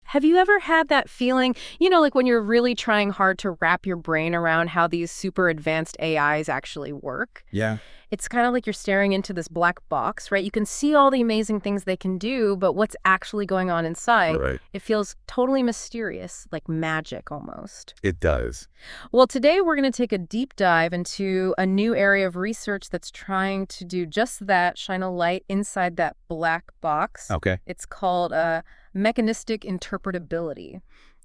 Have you ever had that feeling, like when you're really trying hard to wrap your brain around how these super advanced AIs actually work? Yeah. It's kind of like you're staring into this black box, right? You can see all the amazing things they can do, but what's actually going on inside, Right. it feels totally mysterious, like magic almost. It does. Well, today we're going to take a deep dive into a new area of research that's trying to do just that, shine a light inside that black box. Okay. It's called Mechanistic Interpretability.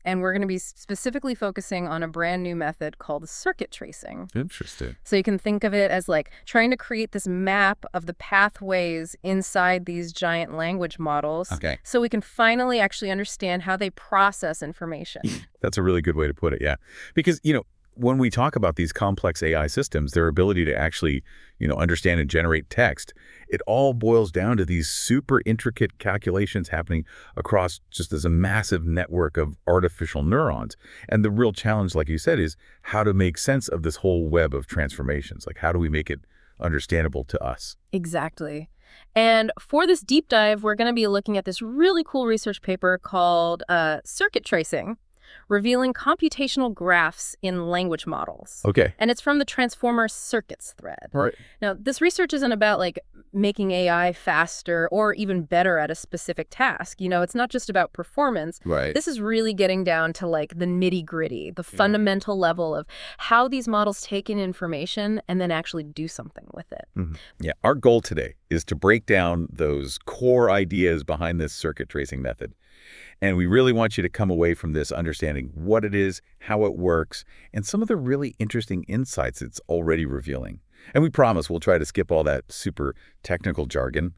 And we're going to be specifically focusing on a brand new method called circuit tracing. Interesting. So you can think of it as like trying to create this map of the pathways inside these giant language models. Okay. So we can finally actually understand how they process information. That's a really good way to put it, yeah. Because, when we talk about these complex AI systems, their ability to actually, understand and generate text, it all boils down to these super intricate calculations happening across just as a massive network of artificial neurons. And the real challenge, like you said, is how to make sense of this whole web of transformations. Like, how do we make it understandable to us? Exactly. And for this deep dive, we're going to be looking at this really cool research paper called Circuit Tracing, revealing computational graphs in language models. Okay. And it's from the Transformer Circuits thread. Right. Now, this research isn't about like making AI faster or even better at a specific task. It's not just about performance. Right. This is really getting down to like the nitty-gritty, the fundamental level of how these models take in information and then actually do something with it. Mm-hmm. Yeah. Our goal today is to break down those core ideas behind this circuit tracing method. And we really want you to come away from this understanding what it is, how it works, and some of the really interesting insights it's already revealing. And we promise we'll try to skip all that super technical jargon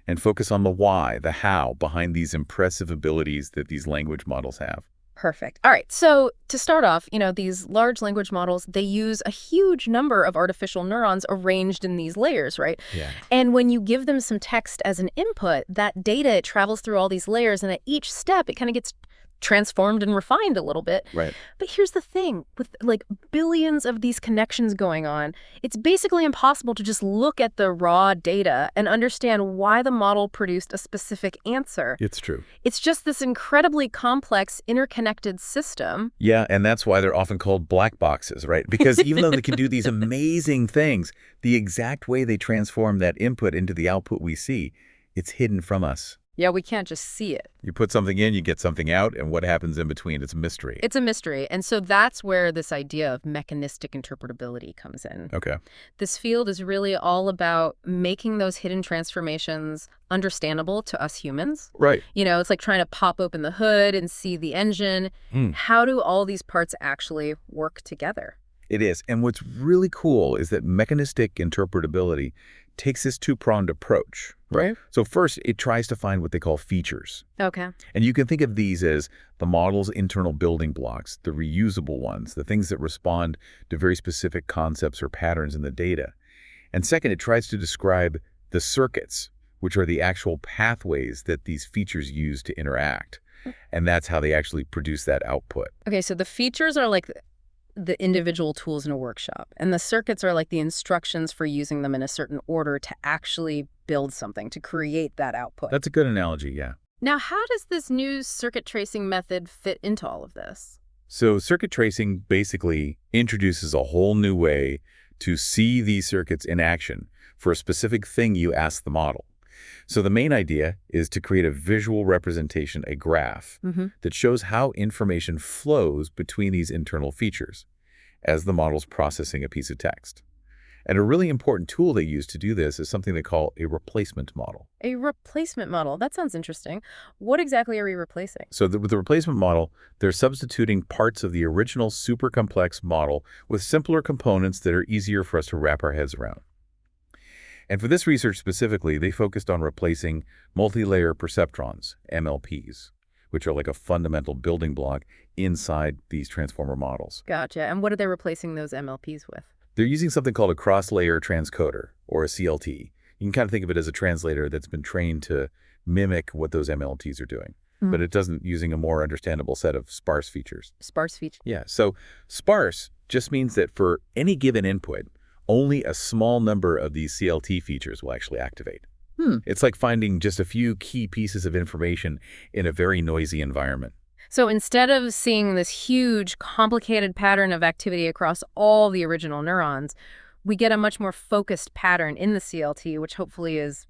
and focus on the why, the how behind these impressive abilities that these language models have. Perfect. All right. So to start off, these large language models, they use a huge number of artificial neurons arranged in these layers, right? Yeah. And when you give them some text as an input, that data, it travels through all these layers, and at each step, it kind of gets transformed and refined a little bit. Right. But here's the thing, with like billions of these connections going on, it's basically impossible to just look at the raw data and understand why the model produced a specific answer. It's true. It's just this incredibly complex, interconnected system. Yeah, and that's why they're often called black boxes, right? Because even though they can do these amazing things, the exact way they transform that input into the output we see, it's hidden from us. Yeah, we can't just see it. You put something in, you get something out, and what happens in between, it's a mystery. It's a mystery. And so that's where this idea of mechanistic interpretability comes in. Okay. This field is really all about making those hidden transformations understandable to us humans. Right. It's like trying to pop open the hood and see the engine. How do all these parts actually work together? It is. And what's really cool is that mechanistic interpretability takes this two-pronged approach. Right. So first, it tries to find what they call features. Okay. And you can think of these as the model's internal building blocks, the reusable ones, the things that respond to very specific concepts or patterns in the data. And second, it tries to describe the circuits, which are the actual pathways that these features use to interact. And that's how they actually produce that output. Okay, so the features are like the individual tools in a workshop, and the circuits are like the instructions for using them in a certain order to actually build something, to create that output. That's a good analogy, yeah. Now, how does this new circuit tracing method fit into all of this? So circuit tracing basically introduces a whole new way to see these circuits in action for a specific thing you ask the model. So the main idea is to create a visual representation, a graph, that shows how information flows between these internal features as the model's processing a piece of text. And a really important tool they use to do this is something they call a replacement model. A replacement model. That sounds interesting. What exactly are we replacing? So with the replacement model, they're substituting parts of the original super complex model with simpler components that are easier for us to wrap our heads around. And for this research specifically, they focused on replacing multi-layer perceptrons, MLPs, which are like a fundamental building block inside these transformer models. Gotcha. And what are they replacing those MLPs with? They're using something called a cross-layer transcoder, or a CLT. You can kind of think of it as a translator that's been trained to mimic what those MLTs are doing. But it doesn't, using a more understandable set of sparse features. Sparse features. Yeah, so sparse just means that for any given input, only a small number of these CLT features will actually activate. It's like finding just a few key pieces of information in a very noisy environment. So instead of seeing this huge, complicated pattern of activity across all the original neurons, we get a much more focused pattern in the CLT, which hopefully is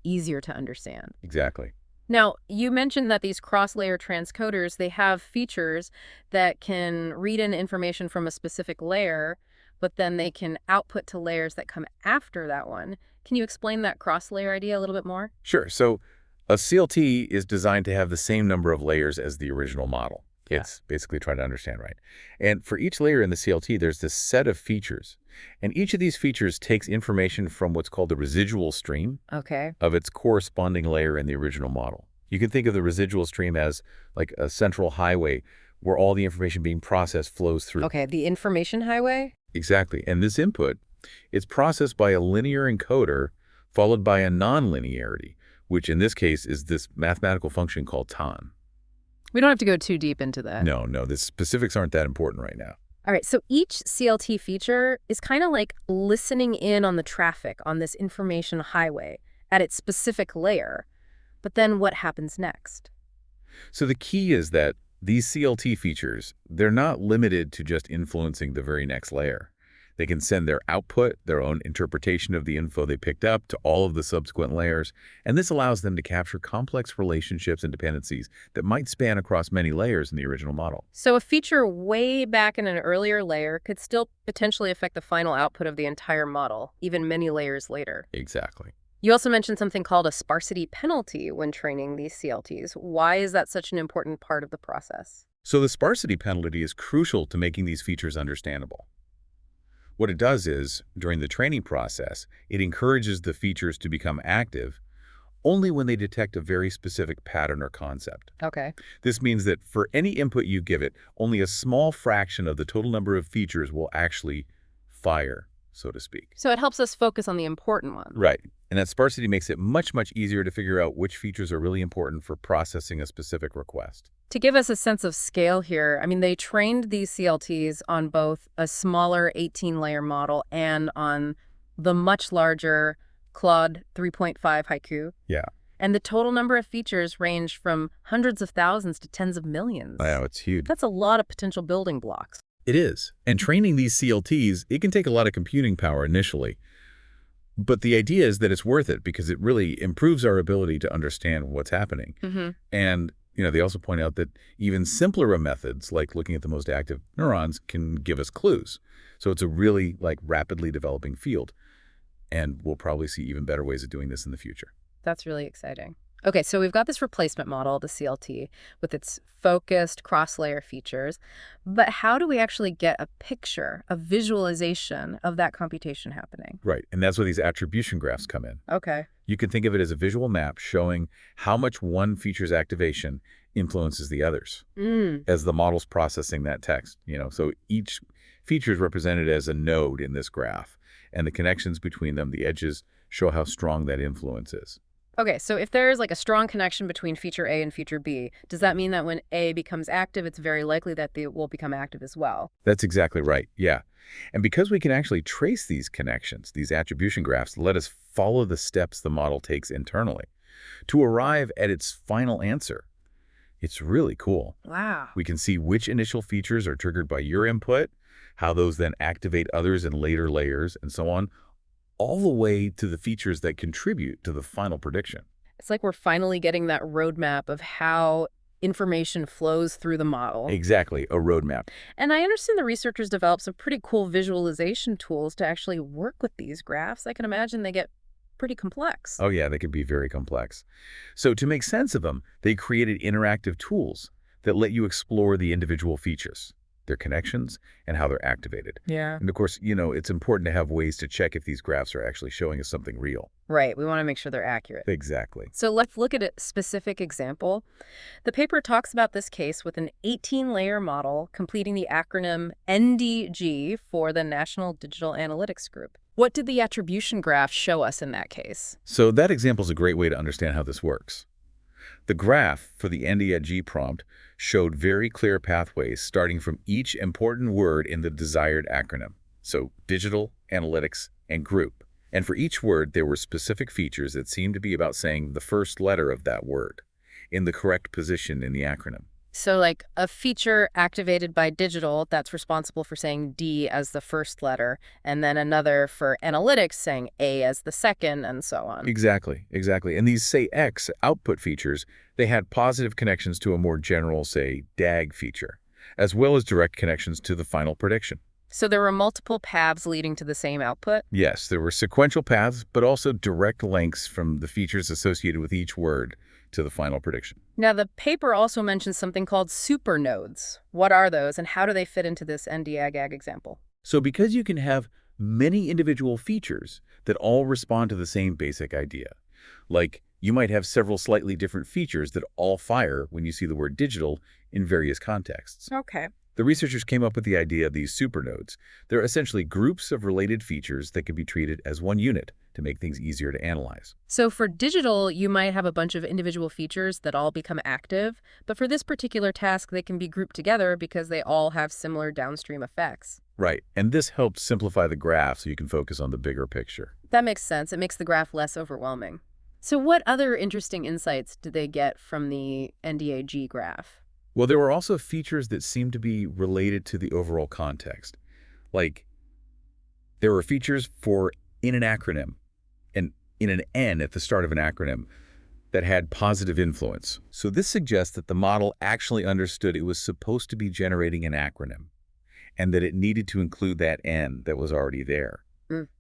easier to understand. Exactly. Now, you mentioned that these cross-layer transcoders, they have features that can read in information from a specific layer, but then they can output to layers that come after that one. Can you explain that cross-layer idea a little bit more? Sure. So a CLT is designed to have the same number of layers as the original model. Yeah. It's basically trying to understand, right? And for each layer in the CLT, there's this set of features. And each of these features takes information from what's called the residual stream Okay. of its corresponding layer in the original model. You can think of the residual stream as like a central highway where all the information being processed flows through. Okay, the information highway? Exactly. And this input is processed by a linear encoder followed by a nonlinearity, which in this case is this mathematical function called tan. We don't have to go too deep into that. No, the specifics aren't that important right now. All right, so each CLT feature is kind of like listening in on the traffic on this information highway at its specific layer. But then what happens next? So the key is that these CLT features, they're not limited to just influencing the very next layer. They can send their output, their own interpretation of the info they picked up, to all of the subsequent layers, and this allows them to capture complex relationships and dependencies that might span across many layers in the original model. So a feature way back in an earlier layer could still potentially affect the final output of the entire model, even many layers later. Exactly. You also mentioned something called a sparsity penalty when training these CLTs. Why is that such an important part of the process? So the sparsity penalty is crucial to making these features understandable. What it does is, during the training process, it encourages the features to become active only when they detect a very specific pattern or concept. Okay. This means that for any input you give it, only a small fraction of the total number of features will actually fire, so to speak. So it helps us focus on the important ones. Right. And that sparsity makes it much, much easier to figure out which features are really important for processing a specific request. To give us a sense of scale here, I mean, they trained these CLTs on both a smaller 18-layer model and on the much larger Claude 3.5 Haiku. Yeah. And the total number of features ranged from hundreds of thousands to tens of millions. I know, it's huge. That's a lot of potential building blocks. It is. And training these CLTs, it can take a lot of computing power initially. But the idea is that it's worth it because it really improves our ability to understand what's happening. And they also point out that even simpler methods, like looking at the most active neurons, can give us clues. So it's a really rapidly developing field. And we'll probably see even better ways of doing this in the future. That's really exciting. Okay, so we've got this replacement model, the CLT, with its focused cross-layer features. But how do we actually get a picture, a visualization of that computation happening? Right, and that's where these attribution graphs come in. Okay. You can think of it as a visual map showing how much one feature's activation influences the others as the model's processing that text. So each feature is represented as a node in this graph, and the connections between them, the edges, show how strong that influence is. Okay, so if there's a strong connection between feature A and feature B, does that mean that when A becomes active, it's very likely that B will become active as well? That's exactly right, yeah. And because we can actually trace these connections, these attribution graphs let us follow the steps the model takes internally to arrive at its final answer. It's really cool. Wow. We can see which initial features are triggered by your input, how those then activate others in later layers, and so on, all the way to the features that contribute to the final prediction. It's like we're finally getting that roadmap of how information flows through the model. Exactly, a roadmap. And I understand the researchers developed some pretty cool visualization tools to actually work with these graphs. I can imagine they get pretty complex. Oh yeah, they can be very complex. So to make sense of them, they created interactive tools that let you explore the individual features, their connections, and how they're activated. Yeah. And of course, it's important to have ways to check if these graphs are actually showing us something real. Right. We want to make sure they're accurate. Exactly. So let's look at a specific example. The paper talks about this case with an 18-layer model completing the acronym NDG for the National Digital Analytics Group. What did the attribution graph show us in that case? So that example is a great way to understand how this works. The graph for the NDG prompt showed very clear pathways starting from each important word in the desired acronym. So digital, analytics, and group. And for each word, there were specific features that seemed to be about saying the first letter of that word in the correct position in the acronym. So like a feature activated by digital that's responsible for saying D as the first letter, and then another for analytics saying A as the second, and so on. Exactly, exactly. And these, say, X output features, they had positive connections to a more general, say, DAG feature, as well as direct connections to the final prediction. So there were multiple paths leading to the same output? Yes, there were sequential paths, but also direct links from the features associated with each word to the final prediction. Now, the paper also mentions something called supernodes. What are those, and how do they fit into this NDAG example? So because you can have many individual features that all respond to the same basic idea, like you might have several slightly different features that all fire when you see the word digital in various contexts. Okay. The researchers came up with the idea of these supernodes. They're essentially groups of related features that can be treated as one unit to make things easier to analyze. So for digital, you might have a bunch of individual features that all become active, but for this particular task, they can be grouped together because they all have similar downstream effects. Right, and this helped simplify the graph so you can focus on the bigger picture. That makes sense. It makes the graph less overwhelming. So what other interesting insights did they get from the NDAG graph? Well, there were also features that seemed to be related to the overall context. Like, there were features for in an acronym and in an N at the start of an acronym that had positive influence. So this suggests that the model actually understood it was supposed to be generating an acronym and that it needed to include that N that was already there.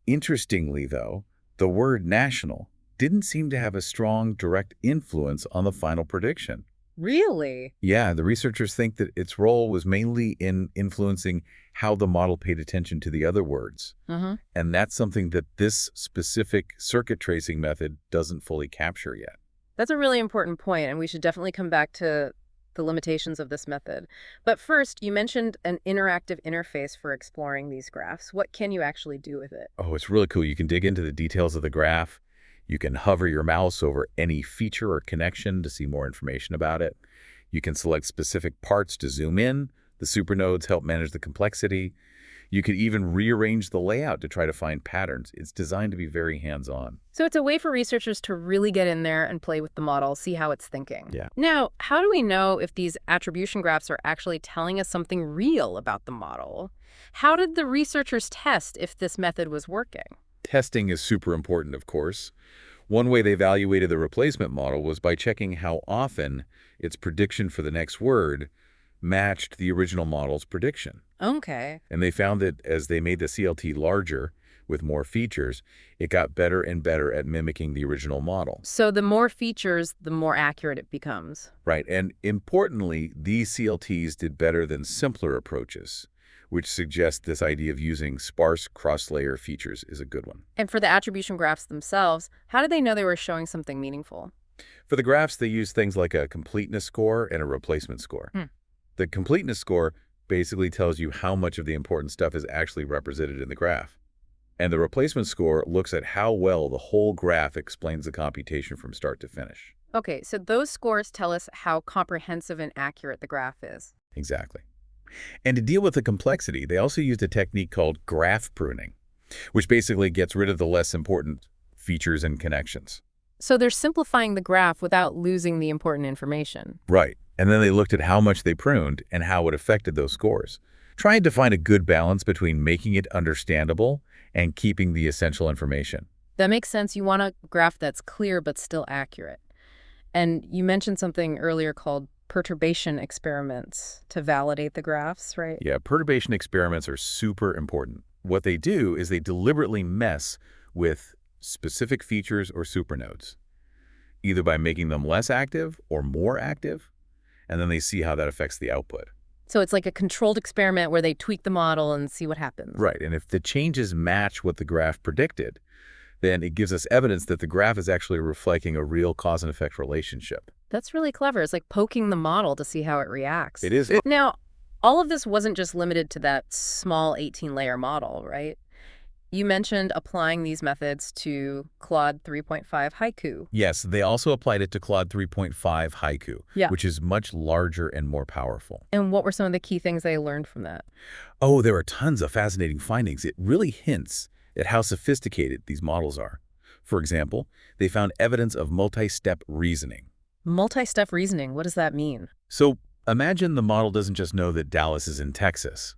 Interestingly, though, the word national didn't seem to have a strong direct influence on the final prediction. Really? Yeah, the researchers think that its role was mainly in influencing how the model paid attention to the other words. And that's something that this specific circuit tracing method doesn't fully capture yet. That's a really important point, and we should definitely come back to the limitations of this method. But first, you mentioned an interactive interface for exploring these graphs. What can you actually do with it? Oh, it's really cool. You can dig into the details of the graph. You can hover your mouse over any feature or connection to see more information about it. You can select specific parts to zoom in. The supernodes help manage the complexity. You could even rearrange the layout to try to find patterns. It's designed to be very hands-on. So it's a way for researchers to really get in there and play with the model, see how it's thinking. Yeah. Now, how do we know if these attribution graphs are actually telling us something real about the model? How did the researchers test if this method was working? Testing is super important, of course. One way they evaluated the replacement model was by checking how often its prediction for the next word matched the original model's prediction. Okay. And they found that as they made the CLT larger with more features, it got better and better at mimicking the original model. So the more features, the more accurate it becomes. Right, and importantly, these CLTs did better than simpler approaches, which suggests this idea of using sparse cross-layer features is a good one. And for the attribution graphs themselves, how did they know they were showing something meaningful? For the graphs, they use things like a completeness score and a replacement score. The completeness score basically tells you how much of the important stuff is actually represented in the graph. And the replacement score looks at how well the whole graph explains the computation from start to finish. Okay, so those scores tell us how comprehensive and accurate the graph is. Exactly. And to deal with the complexity, they also used a technique called graph pruning, which basically gets rid of the less important features and connections. So they're simplifying the graph without losing the important information. Right. And then they looked at how much they pruned and how it affected those scores, trying to find a good balance between making it understandable and keeping the essential information. That makes sense. You want a graph that's clear but still accurate. And you mentioned something earlier called perturbation experiments to validate the graphs, right? Yeah, perturbation experiments are super important. What they do is they deliberately mess with specific features or supernodes, either by making them less active or more active, and then they see how that affects the output. So it's like a controlled experiment where they tweak the model and see what happens. Right, and if the changes match what the graph predicted, then it gives us evidence that the graph is actually reflecting a real cause and effect relationship. That's really clever. It's like poking the model to see how it reacts. It is. Now, all of this wasn't just limited to that small 18-layer model, right? You mentioned applying these methods to Claude 3.5 Haiku. Yes, they also applied it to Claude 3.5 Haiku, which is much larger and more powerful. And what were some of the key things they learned from that? Oh, there are tons of fascinating findings. It really hints at how sophisticated these models are. For example, they found evidence of multi-step reasoning. Multi-step reasoning, what does that mean? So Imagine the model doesn't just know that Dallas is in Texas.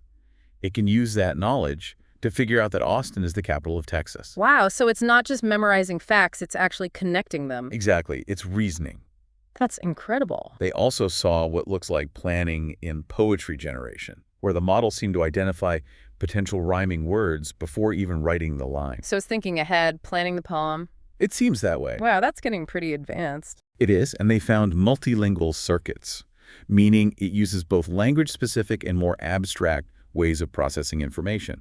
It can use that knowledge to figure out that Austin is the capital of Texas. Wow, so it's not just memorizing facts, it's actually connecting them. Exactly. It's reasoning. That's incredible. They also saw what looks like planning in poetry generation, where the model seemed to identify potential rhyming words before even writing the line. So it's thinking ahead, planning the poem. It seems that way. Wow, that's getting pretty advanced. It is, and they found multilingual circuits, meaning it uses both language-specific and more abstract ways of processing information.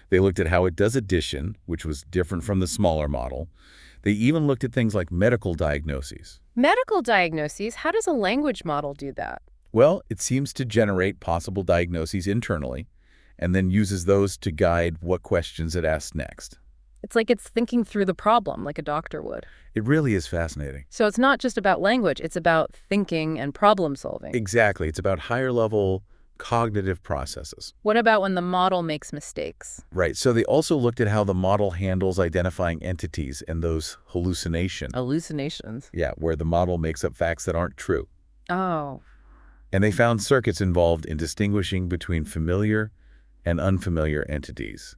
They looked at how it does addition, which was different from the smaller model. They even looked at things like medical diagnoses. Medical diagnoses, how does a language model do that? Well, it seems to generate possible diagnoses internally, and then uses those to guide what questions it asks next. It's like it's thinking through the problem like a doctor would. It really is fascinating. So it's not just about language, it's about thinking and problem solving. Exactly. It's about higher-level cognitive processes. What about when the model makes mistakes? Right. So they also looked at how the model handles identifying entities and those hallucinations. Hallucinations. Yeah, where the model makes up facts that aren't true. Oh. And they found circuits involved in distinguishing between familiar and unfamiliar entities.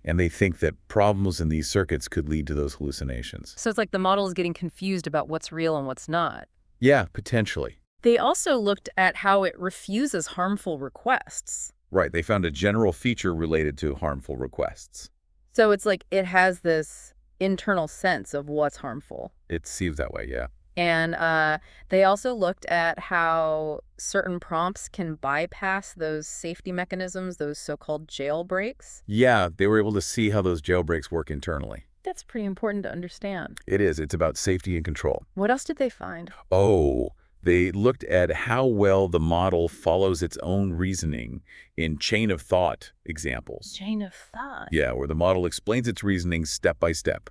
And they think that problems in these circuits could lead to those hallucinations. So it's like the model is getting confused about what's real and what's not. Yeah, potentially. They also looked at how it refuses harmful requests. Right. They found a general feature related to harmful requests. So it's like it has this internal sense of what's harmful. It seems that way, yeah. And they also looked at how certain prompts can bypass those safety mechanisms, those so-called jailbreaks. Yeah, they were able to see how those jailbreaks work internally. That's pretty important to understand. It is. It's about safety and control. What else did they find? Oh, they looked at how well the model follows its own reasoning in chain of thought examples. Chain of thought. Yeah, where the model explains its reasoning step by step.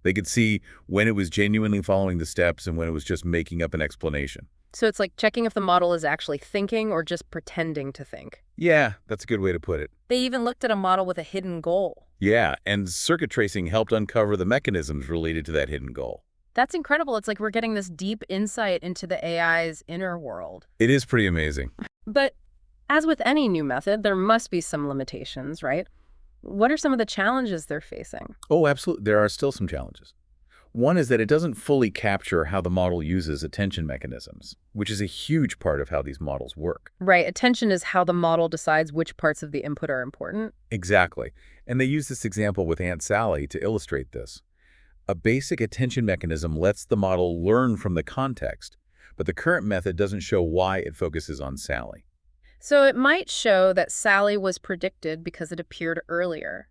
They could see when it was genuinely following the steps and when it was just making up an explanation. So it's like checking if the model is actually thinking or just pretending to think. Yeah, that's a good way to put it. They even looked at a model with a hidden goal. Yeah, and circuit tracing helped uncover the mechanisms related to that hidden goal. That's incredible. It's like we're getting this deep insight into the AI's inner world. It is pretty amazing. But as with any new method, there must be some limitations, right? What are some of the challenges they're facing? Oh, absolutely. There are still some challenges. One is that it doesn't fully capture how the model uses attention mechanisms, which is a huge part of how these models work. Right. Attention is how the model decides which parts of the input are important. Exactly. And they use this example with Aunt Sally to illustrate this. A basic attention mechanism lets the model learn from the context, but the current method doesn't show why it focuses on Sally. So it might show that Sally was predicted because it appeared earlier,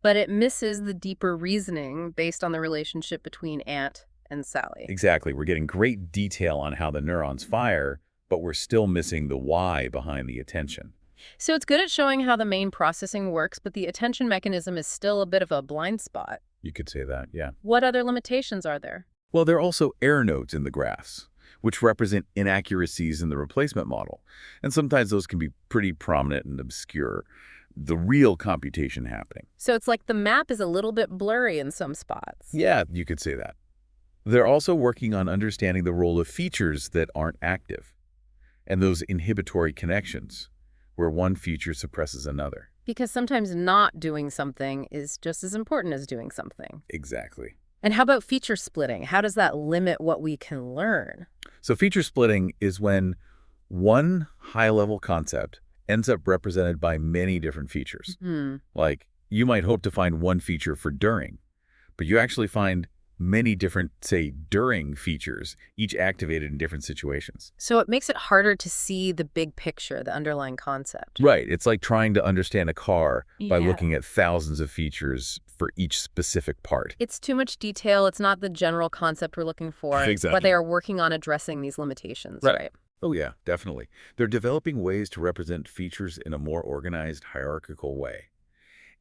but it misses the deeper reasoning based on the relationship between Aunt and Sally. Exactly. We're getting great detail on how the neurons fire, but we're still missing the why behind the attention. So it's good at showing how the main processing works, but the attention mechanism is still a bit of a blind spot. You could say that, yeah. What other limitations are there? Well, there are also error nodes in the graphs, which represent inaccuracies in the replacement model. And sometimes those can be pretty prominent and obscure the real computation happening. So it's like the map is a little bit blurry in some spots. Yeah, you could say that. They're also working on understanding the role of features that aren't active and those inhibitory connections where one feature suppresses another. Because sometimes not doing something is just as important as doing something. Exactly. And how about feature splitting? How does that limit what we can learn? So feature splitting is when one high-level concept ends up represented by many different features. Like, you might hope to find one feature for during, but you actually find many different, say, during features, each activated in different situations. So it makes it harder to see the big picture, the underlying concept. Right. It's like trying to understand a car by Yeah. looking at thousands of features for each specific part. It's too much detail. It's not the general concept we're looking for. Exactly. But they are working on addressing these limitations, right? Oh, yeah, definitely. They're developing ways to represent features in a more organized, hierarchical way.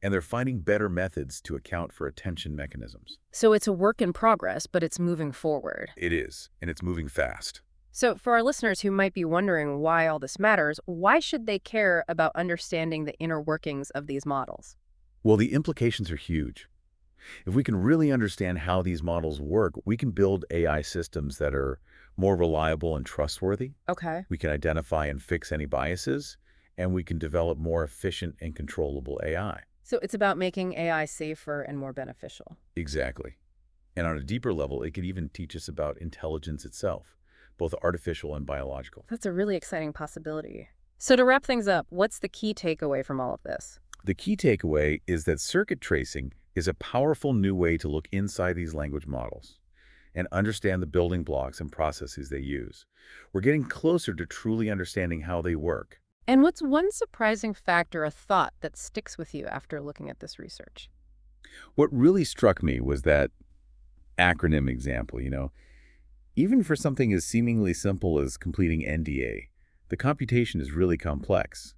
And they're finding better methods to account for attention mechanisms. So it's a work in progress, but it's moving forward. It is, and it's moving fast. So for our listeners who might be wondering why all this matters, why should they care about understanding the inner workings of these models? Well, the implications are huge. If we can really understand how these models work, we can build AI systems that are more reliable and trustworthy. Okay. We can identify and fix any biases, and we can develop more efficient and controllable AI. So it's about making AI safer and more beneficial. Exactly. And on a deeper level, it could even teach us about intelligence itself, both artificial and biological. That's a really exciting possibility. So to wrap things up, what's the key takeaway from all of this? The key takeaway is that circuit tracing is a powerful new way to look inside these language models and understand the building blocks and processes they use. We're getting closer to truly understanding how they work. And what's one surprising fact or a thought that sticks with you after looking at this research? What really struck me was that acronym example, even for something as seemingly simple as completing NDA, the computation is really complex.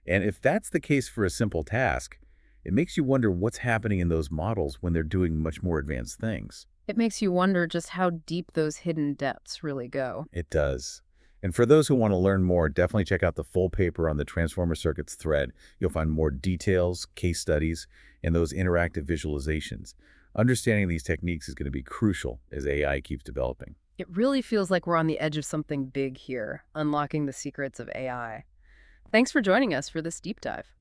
And if that's the case for a simple task, it makes you wonder what's happening in those models when they're doing much more advanced things. It makes you wonder just how deep those hidden depths really go. It does. And for those who want to learn more, definitely check out the full paper on the Transformer Circuits thread. You'll find more details, case studies, and those interactive visualizations. Understanding these techniques is going to be crucial as AI keeps developing. It really feels like we're on the edge of something big here, unlocking the secrets of AI. Thanks for joining us for this deep dive.